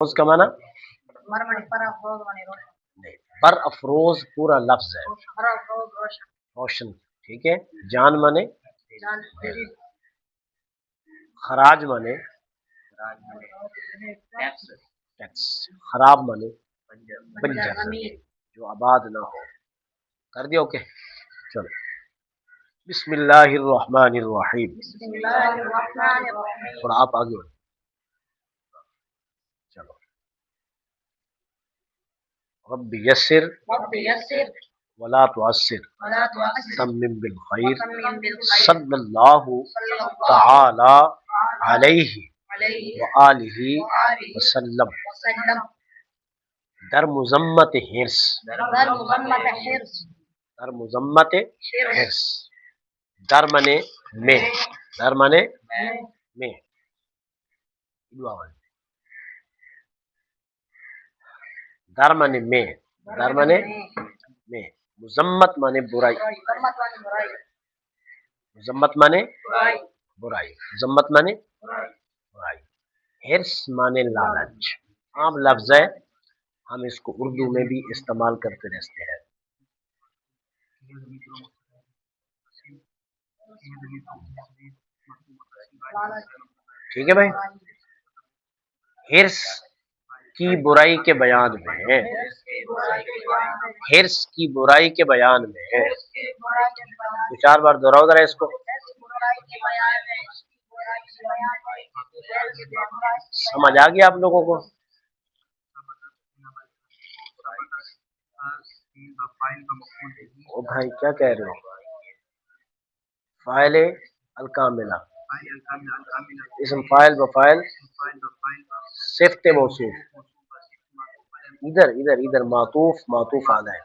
اس کا معنی نہیں، بر افروز پورا لفظ ہے، روشن، ٹھیک ہے۔ جان مانے خراج مانے ٹیکس، خراب مانے بنجر جو آباد نہ ہو۔ کر دیا اوکے، چلو۔ بسم اللہ الرحمن الرحیم، تھوڑا آپ آگے بڑھیں، چلو۔ رب یسر ولا تعسر تمم بالخیر صلی اللہ تعالی علیہ وآلہ وسلم۔ در مذمت حرص، در مذمت حرص، در منے میں، در منے میں، در منے میں، در منے میں، مذمت مانے برائی، مذمت مانے برائی، مذمت مانے برائی، حرص مانے لالچ، عام لفظ ہے، ہم اس کو اردو میں بھی استعمال کرتے رہتے ہیں۔ ٹھیک ہے بھائی، حرص کی برائی کے بیان میں، حرص کی برائی کے بیان میں، دو چار بار دہراؤ ذرا اس کو، سمجھ آ گیا آپ لوگوں کو؟ او بھائی کیا کہہ رہے ہو؟ فاعل الکاملہ، اسم فاعل بفاعل صفت موصوف، ادھر معطوف معطوف علیہ،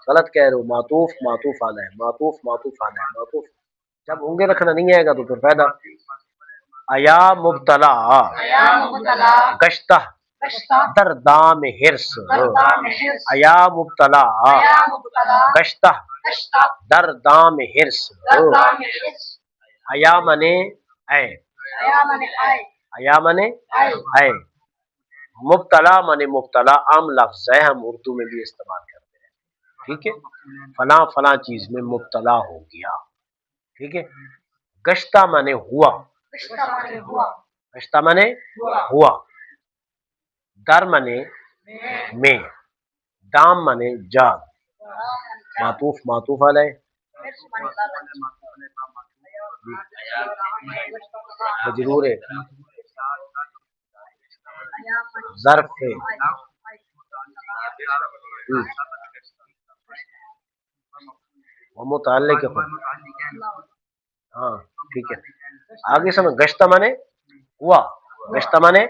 غلط کہہ رہے ہو، معطوف معطوف علیہ، معطوف معطوف علیہ، معطوف جب ہوں گے رکھنا نہیں آئے گا تو پھر فائدہ۔ ایا مبتلا گشتہ در دام حرص، ایا مبتلا گشتہ در دام حرص، ایا منے اے، ایا منے اے، مبتلا منے مبتلا عام لفظ ہے، ہم اردو میں بھی استعمال کرتے ہیں، ٹھیک ہے۔ فلاں فلاں چیز میں مبتلا ہو گیا، ٹھیک ہے۔ گشتہ منے ہوا، گشتہ منے ہوا، در منے میں، دام منے جال، معطوف معطوف علیہ، مجرور ہے، ظرف ہے، متعلق ہے، ہاں ٹھیک ہے۔ آگے سمجھ، گشتہ منے ہوا، گشتہ منے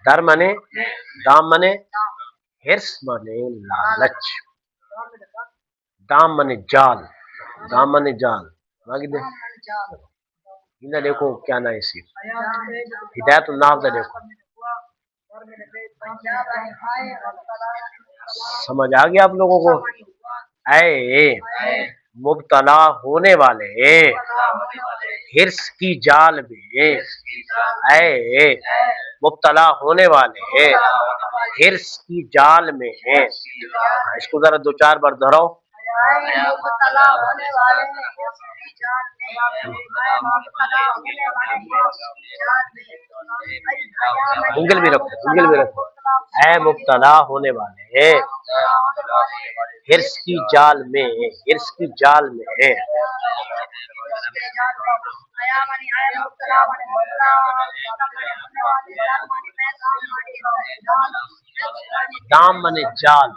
در منے دام منے حرص منے لالچ، دام منے جال، دام منے جال، آگے دیکھو کیا نا اسی ہدایت الناف دیکھو، سمجھ آ گیا آپ لوگوں کو؟ اے مبتلا ہونے والے حرص کی جال میں، اے مبتلا ہونے والے حرص کی جال میں، اس کو ذرا دو چار بار دہراؤ۔ انگل بھی رکھو، انگل بھی رکھو، اے مبتلا ہونے والے حرص کی جال میں، حرص کی جال میں، دام منے جال،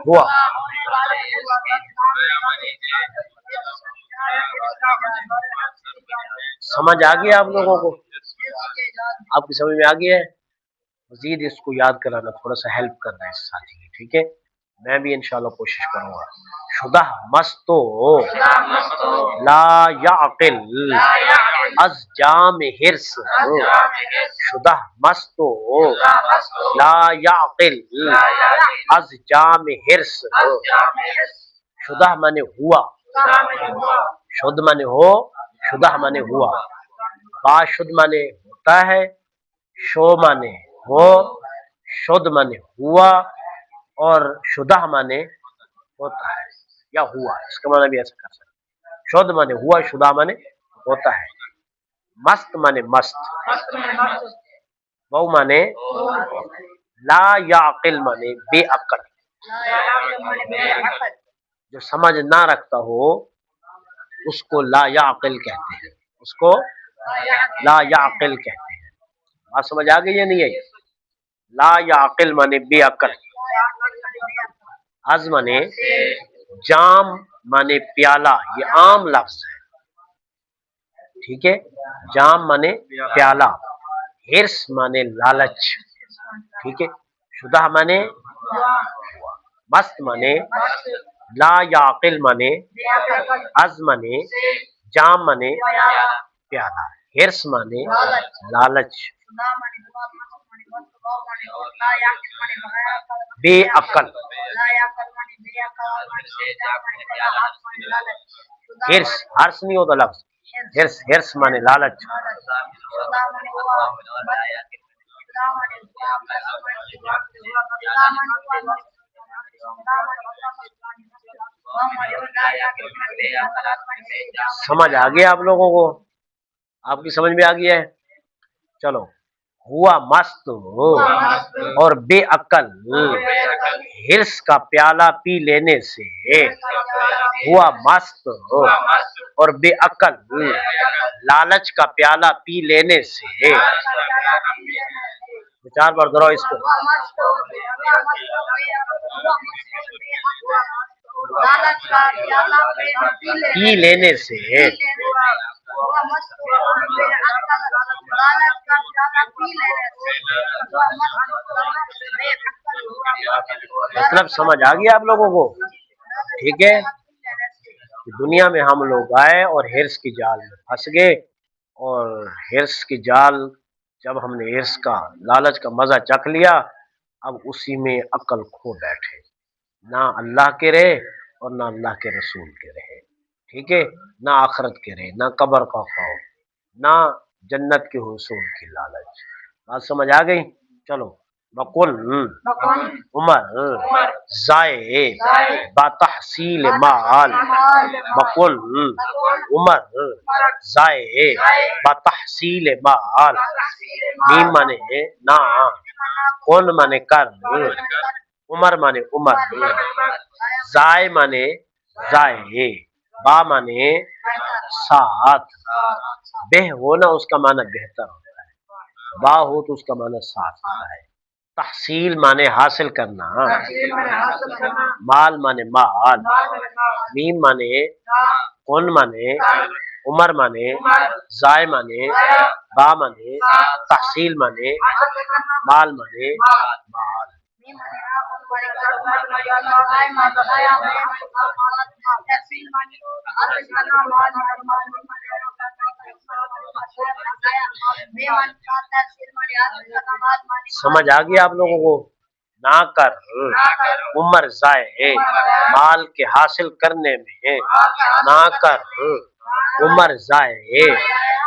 ہوا، سمجھ آ گیا آپ لوگوں کو؟ آپ کی سمجھ میں آ گیا ہے؟ مزید اس کو یاد کرانا، تھوڑا سا ہیلپ کرنا ہے اس ساتھی کی، ٹھیک ہے۔ میں بھی انشاءاللہ کوشش کروں گا۔ شدہ مستو لا یعقل از جام حرص، شدہ مستو لا یعقل از جام حرص، شدہ منے ہوا، शुद्ध माने हो, शुदा माने हुआ, बा शुद्ध माने होता है, शो माने हो, शुद्ध माने हुआ, और शुदा माने होता है या हुआ, इसका माना भी ऐसा कर सकते हैं। शुद्ध माने हुआ, शुदा माने होता है, मस्त माने मस्त, बहु माने ला याकिल माने बेअक्ल, जो समझ ना रखता हो उसको ला याकिल कहते हैं, उसको ला याकिल कहते हैं। बात समझ आ गई या नहीं आई? ला याकिल माने बेअक्ल, अज माने जाम माने प्याला, ये आम लफ्ज है, ठीक है। जाम माने प्याला, हिर्स माने लालच, ठीक है। शुदा माने मस्त माने, ला याकिल माने, अज माने, जाम माने प्याला, हिर्स माने लालच, बेअक्ल, हिर्स हर्ष नहीं होता लफ्ज, हिर्स हिर्स माने लालच, समझ आ गया आप लोगों को? आपकी समझ में आ गया है? चलो, हुआ मस्त हो और बेअक्ल, हिर्स का प्याला पी लेने से, हुआ मस्त हो और बेअक्ल, लालच का प्याला पी लेने से। 4 बार दोहराओ इसको। पी लेने से, मतलब समझ आ गया आप लोगों को? ठीक है। दुनिया में हम लोग आए और हिर्स की जाल में फंस गए, और हिर्स की जाल, जब हमने हिर्स का लालच का मजा चख लिया, अब उसी में अक्ल खो बैठे, ना अल्लाह के रहे और ना अल्लाह के रसूल के रहे, ठीक है। ना आखिरत के रहे, ना कब्र का खौफ, ना जन्नत के हुसूल की लालच। बात समझ आ गई? चलो, बकुल उमर जाए बातहसील माल, बकुल उमर जाए बातहसील माल, मीम माने ना, कौन माने कर, उमर माने उमर, जाए माने जाए, बा माने साथ, बेह हो ना उसका माना बेहतर होता है, बा हो तो उसका माना साथ होता है। तहसील माने हासिल करना, माल माने माल, मीम माने कौन माने, उमर माने, जाय माने, बा माने, तहसील माने, माल माने माल। समझ आ गया आप लोगों को? ना कर उमर जाए माल के हासिल करने में, ना कर उमर जाए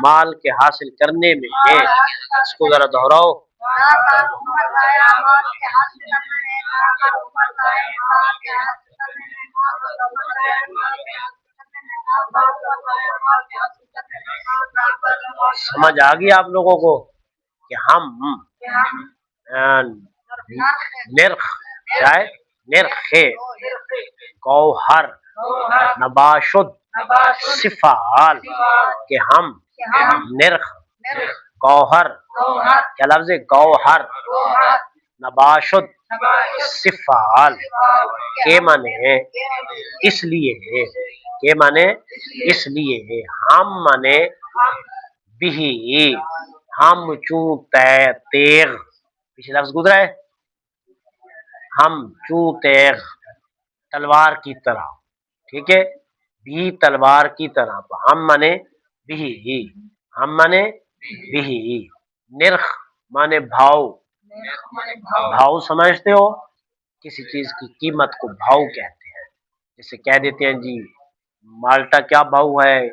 माल के हासिल करने में। इसको जरा दोहराओ। समझ आ गया आप लोगों को कि हम निर्ख है, निर्खे गौहर नबाशुद सिफाल, के हम निर्ख गौहर, क्या लफ्ज़ है गौहर, नबाशुद सिफाल, के माने इसलिए, के माने इसलिए, हम माने बिही, हम चू तेग, पीछे लफ्ज गुजरा है, हम चू तेग तलवार की तरह, ठीक है। भी तलवार की तरह, तो हम माने बिही, हम माने बिही, निर्ख माने भाव, भाव समझते हो, किसी चीज की कीमत को भाव कहते हैं। जैसे कह देते हैं जी माल्टा क्या भाव है,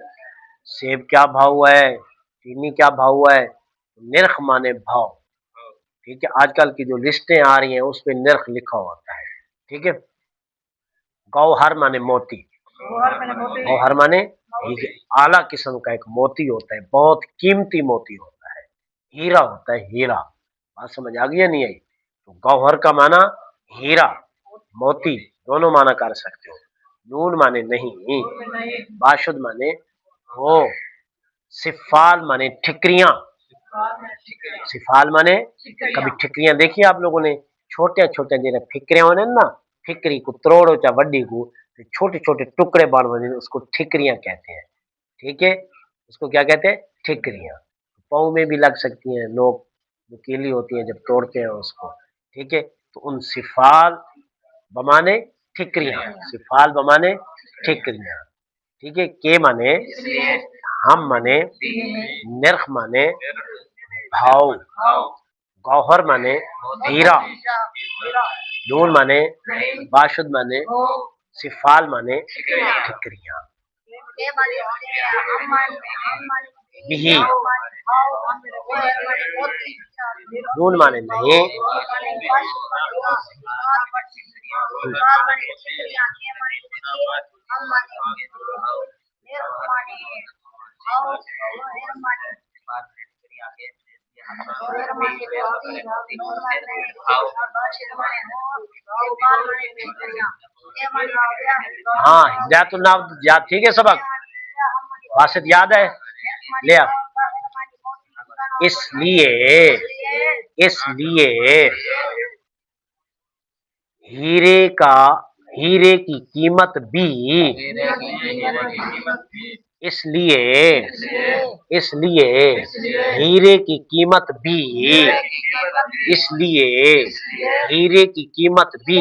सेब क्या भाव है, चीनी क्या भाव है। निर्ख माने भाव, ठीक है। आजकल की जो लिस्टें आ रही हैं उस पे निर्ख लिखा होता है, ठीक है। गौहर माने मोती, गौहर माने ये आला किस्म का एक मोती होता है, बहुत कीमती मोती होता है, हीरा होता है, हीरा। बात समझ आ गई या नहीं आई? तो गौहर का माना हीरा, मोती, दोनों माना कर सकते हो। नून माने नहीं, बाशुद माने हो, सिफाल माने ठिकरियां, सिफाल माने कभी ठिकरियां देखी आप लोगों ने, छोटे छोटे जरा ठिकरियां होने ना, ठिकरी को तोड़ो चाहे वड्डी को, छोटे छोटे टुकड़े बांध बने उसको ठिकरियां कहते हैं, ठीक है। उसको क्या कहते हैं? ठिकरियां। पाँव में भी लग सकती हैं, लोग नुकीली होती हैं जब तोड़ते हैं उसको, ठीक है। तो उन सिफाल बमाने ठिकरियां, सिफाल बमाने ठिकरियां, ठीक है। के माने हम माने, निर्ख माने भाव, गौहर माने हीरा, नून माने, बाशुद माने, सिफाल माने ठिकरियां। बिही, नून माने नहीं, हाँ हिदायतुल्लाह याद, ठीक है। सबक वासित याद है, ले आ। इसलिए, इसलिए हीरे का, हीरे की कीमत भी, इसलिए, इसलिए हीरे की कीमत भी, इसलिए हीरे की कीमत भी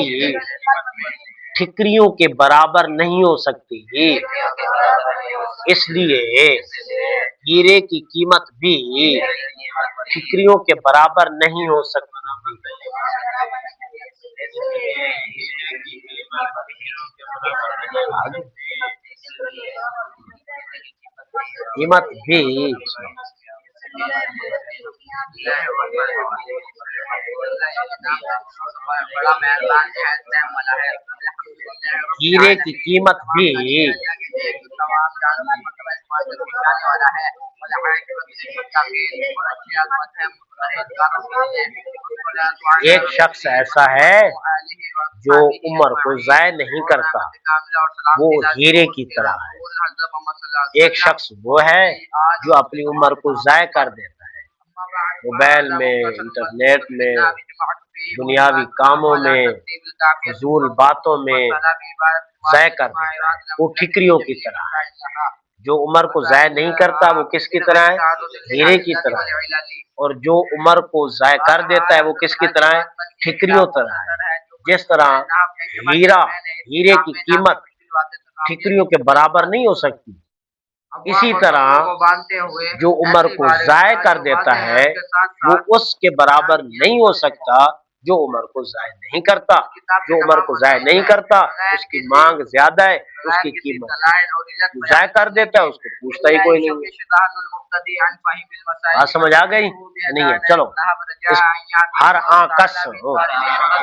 ठिकरियों के बराबर नहीं हो सकती, इसलिए हीरे की कीमत भी ठिकरियों के बराबर नहीं हो सकती। कीमत भी, हीरे की कीमत भी, एक शख्स ऐसा है जो उम्र को ज़ाय नहीं करता, वो हीरे की तरह है। एक शख्स वो है जो अपनी उम्र को ज़ाय कर देता है, मोबाइल में, इंटरनेट में, दुनियावी कामों में, फजूल बातों में ज़ाय कर देता है, वो ठिकरियों की तरह है। जो उम्र को ज़ाय नहीं करता वो किसकी तरह है? हीरे की तरह है। और जो उम्र को ज़ाय कर देता है वो किसकी तरह है? ठिकरियों तरह है। जिस तरह हीरा, हीरे की कीमत ठिकरियों के बराबर नहीं हो सकती, इसी तरह जो उम्र को ज़ाय कर देता है वो उसके बराबर नहीं हो सकता जो उम्र को ज़ाय नहीं करता। जो उम्र को ज़ाय नहीं करता उसकी मांग ज्यादा है, उसकी कीमत, जो ज़ाय कर देता है उसको पूछता ही कोई नहीं। बात समझ आ गई नहीं है? चलो, इस हर आकस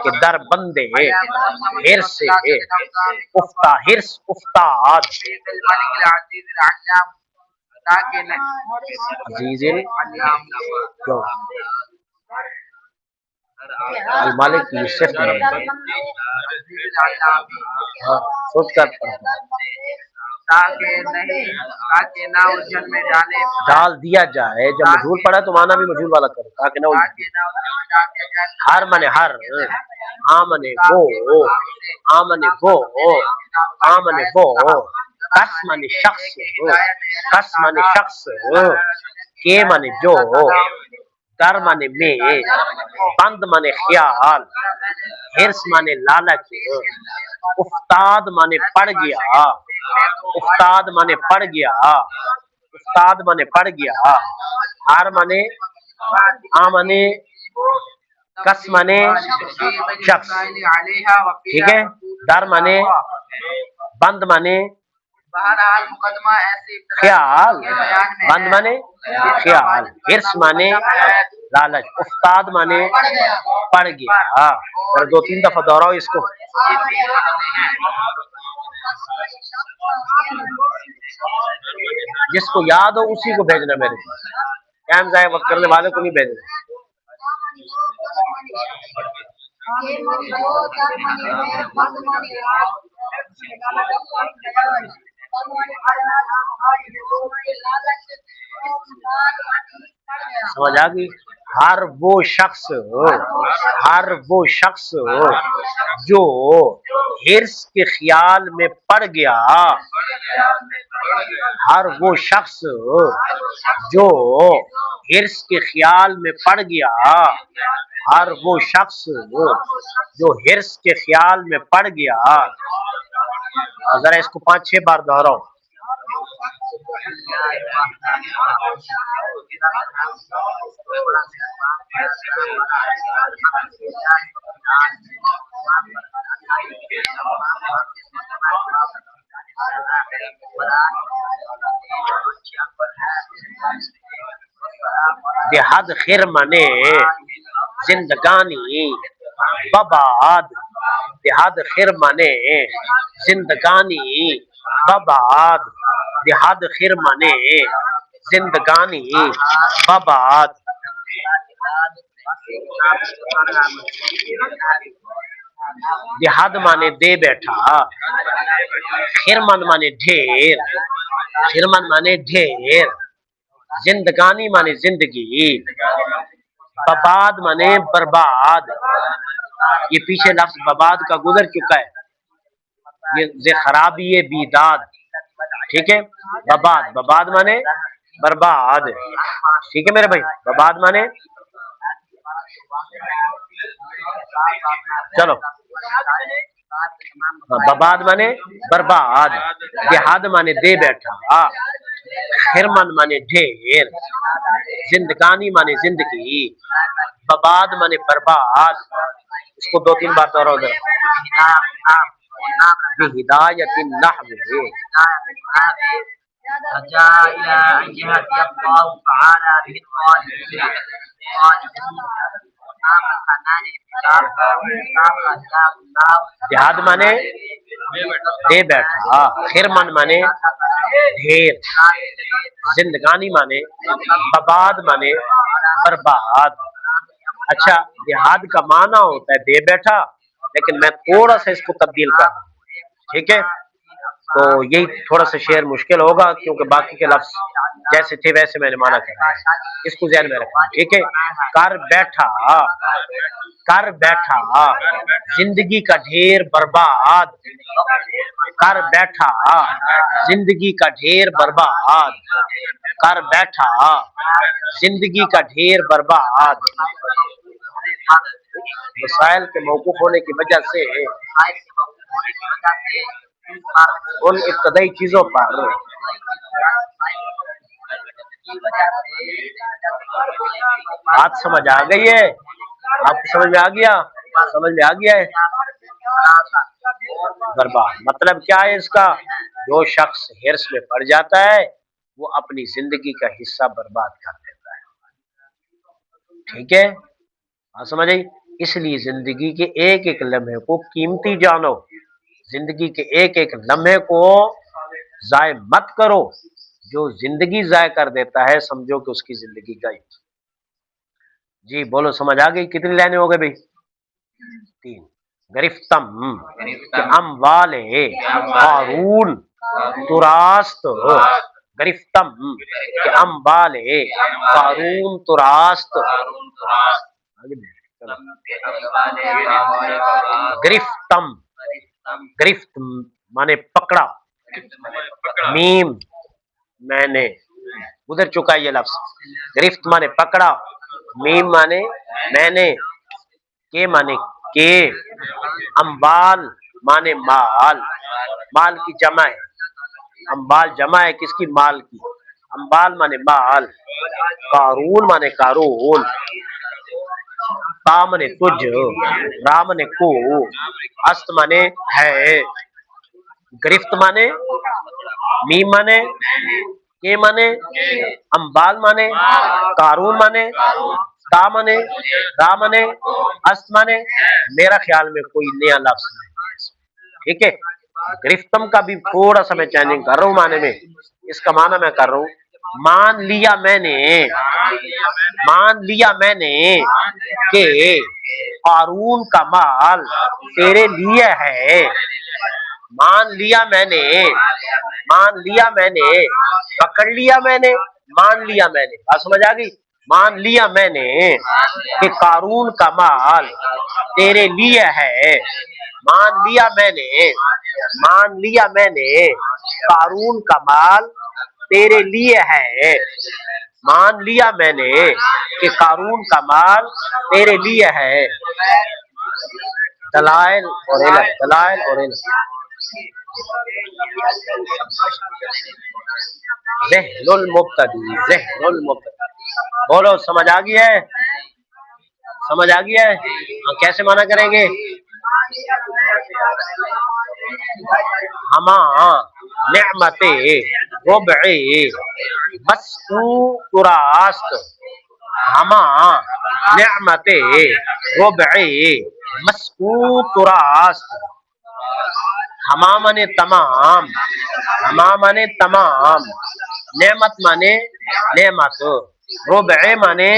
के दर बंदे हिर्स से उफ्ता, हिर्स उफ्ताद, अजीज़िल क्यों अल मालिक की सिर्फ हाँ सोच कर डाल दिया जाए। जब मजहूल पड़ा तो माना भी मजहूल वाला करो, ताकि ना हर मने हर, आमने वो, आमने वो, आमने वो, कस माने शख्स, कस माने शख्स, के माने जो, दर माने में, बंद माने ख्याल, हिर्स माने लालच, उस्ताद माने पड़ गया, उस्ताद माने पड़ गया, उस्ताद माने पड़ गया, हार माने आ माने कस माने शख्स, ठीक है। दर माने बंद माने ख्याल, बंद माने ख्याल, हिर्स माने लालच, उस्ताद माने पढ़ गया। और 2-3 दफा दोहराओ इसको। जिसको याद हो उसी को भेजना मेरे पास, टाइम जाए वक्त करने वाले को नहीं भेजना। समझ आ गई? हर वो शख्स जो हिर्स के ख्याल में पड़ गया, हर वो शख्स जो हिर्स के ख्याल में पड़ गया, हर वो शख्स जो हिर्स के ख्याल में पड़ गया। जरा इसको 5-6 बार दोहराओ। देहाद खिर माने जिंदगानी बबाद, देहाद खिर माने जिंदगानी बबाद, देहाद खिर माने जिंदगानी बबाद। देहाद माने दे बैठा, खिरमन माने ढेर, खिरमन माने ढेर, जिंदगानी माने जिंदगी, बबाद माने बर्बाद। ये पीछे लफ्ज बबाद का गुजर चुका है, ये खराबी है बीदाद, ठीक है। बबाद, बबाद माने बर्बाद, ठीक है मेरे भाई। बबाद माने, चलो बबाद माने बर्बाद, देहाद माने दे बैठा, खिरमन माने ढेर, जिंदगानी माने जिंदगी, बबाद माने बर्बाद। इसको 2-3 बार दोहराओ उधर। बिहिदायतिन नहव देहाद माने दे बैठा, खिरमन माने ढेर, जिंदगानी माने बबाद माने बर्बाद। अच्छा, देहाद का माना होता है दे बैठा, लेकिन मैं थोड़ा सा इसको तब्दील कर, ठीक है। तो यही थोड़ा सा शेर मुश्किल होगा क्योंकि बाकी के लफ्ज जैसे थे वैसे मैंने माना किया, इसको ध्यान में रखना, ठीक है। कर बैठा, कर बैठा जिंदगी का ढेर बर्बाद, कर बैठा जिंदगी का ढेर बर्बाद, कर बैठा जिंदगी का ढेर बर्बाद। वसाइल के मौकूफ होने की वजह से उन इब्तदाई चीजों पर बात समझ आ गई है? आपको समझ में आ गया? समझ में आ गया है? बर्बाद मतलब क्या है इसका? जो शख्स हिर्स में पड़ जाता है वो अपनी जिंदगी का हिस्सा बर्बाद कर देता है, ठीक है। बात समझ आई? इसलिए जिंदगी के एक एक लम्हे को कीमती जानो, जिंदगी के एक एक लम्हे को जाय मत करो। जो जिंदगी जाय कर देता है समझो कि उसकी जिंदगी गई। जी बोलो, समझ आ गई? कितनी लाइनें हो गई भाई? 3। गिरफ्तम अमवाले कारून तुरास्त, गिरफ्तम अमवाले कारून तुरास्त। गिरफ्तम, गिरफ्त माने पकड़ा, मीम मैंने, उधर चुका है ये लफ्ज। गिरफ्त माने पकड़ा, मीम माने मैंने, के माने के, अम्बाल माने माल, माल की जमा है, अम्बाल जमा है किसकी? माल की। अम्बाल माने माल, कारून माने कारून, ता माने तुझ, रा माने को, अस्त माने है, गिरफ्त माने میم مانے کے مانے امبال مانے قارون مانے تا مانے را مانے است مانے میرا خیال میں کوئی نیا لفظ نہیں، ٹھیک ہے۔ گرفتم کا بھی تھوڑا سا میں چیننگ کر رہا ہوں معنی میں، اس کا معنی میں کر رہا ہوں مان لیا میں نے، مان لیا میں نے کہ قارون کا مال تیرے لیے ہے، مان لیا میں نے، مان لیا میں نے، پکڑ لیا میں نے، مان لیا میں نے، بات سمجھ آ گئی؟ مان لیا میں نے کہ قارون کا مال تیرے لیے ہے، مان لیا میں نے، مان لیا میں نے قارون کا مال تیرے لیے ہے، مان لیا میں نے کہ قارون کا مال تیرے لیے ہے۔ دلائل اور علم، دلائل اور علم، ذہن المبتدی، ذہن المبتدی، بولو سمجھ آ گئی ہے؟ سمجھ آ گیا ہے؟ کیسے مانا کریں گے؟ ہما نعمت ربع مسکو راست، ہما نعمت ربع مسکو راست، ہما مانے تمام، ہما مانے تمام، نعمت مانے نعمت، ربع مانے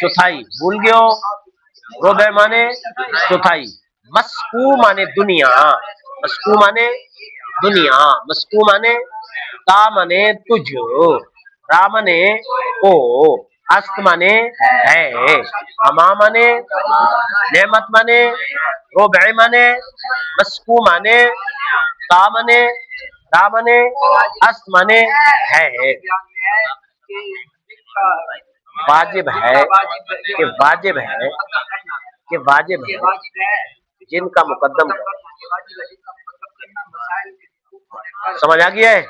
چوتھائی، بھول گئے ہو؟ ربع مانے چوتھائی، مسکو مانے دنیا، مسکو مانے دنیا، مسکو مانے تا مانے تجھ، را مانے او، است مانے ہے، ہما مانے نعمت مانے، ربع مانے مسکو مانے، تا مانے، را مانے، است مانے ہے۔ واجب ہے کہ واجب ہے کہ واجب ہے جن کا مقدم سمجھ آ گیا ہے؟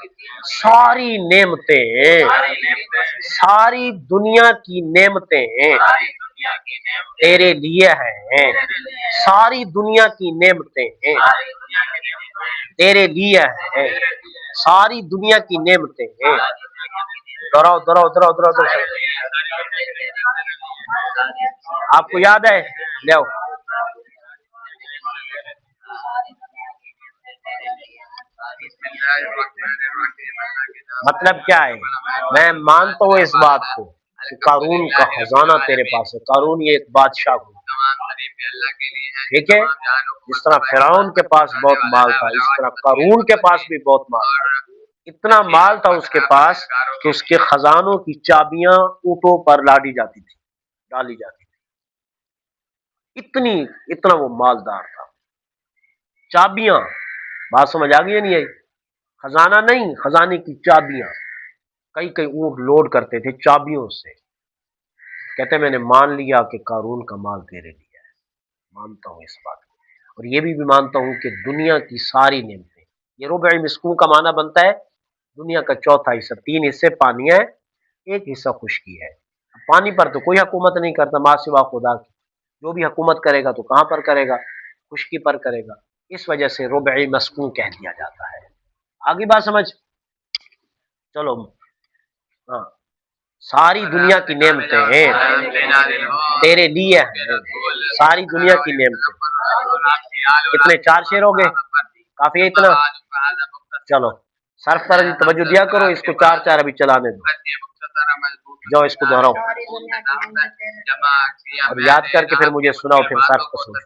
ساری نعمتیں، ساری دنیا کی نعمتیں تیرے لیے ہیں، ساری دنیا کی نعمتیں تیرے لیے ہیں، ساری دنیا کی نعمتیں ہیں۔ دراؤ دراؤ دراؤ دراؤ دراؤ، آپ کو یاد ہے؟ لیاؤ مطلب کیا ہے؟ میں مانتا ہوں اس بات کو کہ قارون کا خزانہ تیرے پاس ہے، قارون یہ ایک بادشاہ کو، ٹھیک ہے؟ جس طرح فرعون کے پاس بہت مال تھا، اس طرح قارون کے پاس بھی بہت مال تھا، اتنا مال تھا اس کے پاس کہ اس کے خزانوں کی چابیاں اونٹوں پر لاڈی جاتی تھی، ڈالی جاتی تھی، اتنا وہ مالدار تھا۔ چابیاں، بات سمجھ آ گئی نہیں آئی؟ خزانہ نہیں، خزانے کی چابیاں، کئی کئی اونٹ لوڈ کرتے تھے چابیوں سے۔ کہتے میں نے مان لیا کہ قارون کا مال تیرے لیے ہے، مانتا ہوں اس بات کو، اور یہ بھی مانتا ہوں کہ دنیا کی ساری نعمتیں، یہ ربع مسکون کا معنی بنتا ہے دنیا کا چوتھا حصہ، 3 حصے پانی ہے، 1 حصہ خشکی ہے۔ پانی پر تو کوئی حکومت نہیں کرتا ماں سوا خدا کی، جو بھی حکومت کرے گا تو کہاں پر کرے گا؟ خشکی پر کرے گا، اس وجہ سے ربع مسکون کہہ دیا جاتا ہے۔ آگے بات سمجھ؟ چلو ہاں، ساری دنیا کی نعمتیں ہیں تیرے لیے ہیں، ساری دنیا کی نعمتیں۔ کتنے؟ 4 شعر ہو گئے، کافی ہے اتنا؟ چلو صرف پر توجہ دیا کرو، اس کو 4 ابھی چلانے دو، جاؤ اس کو دہراؤ اور یاد کر کے پھر مجھے سناؤ، پھر صرف کو سناؤ۔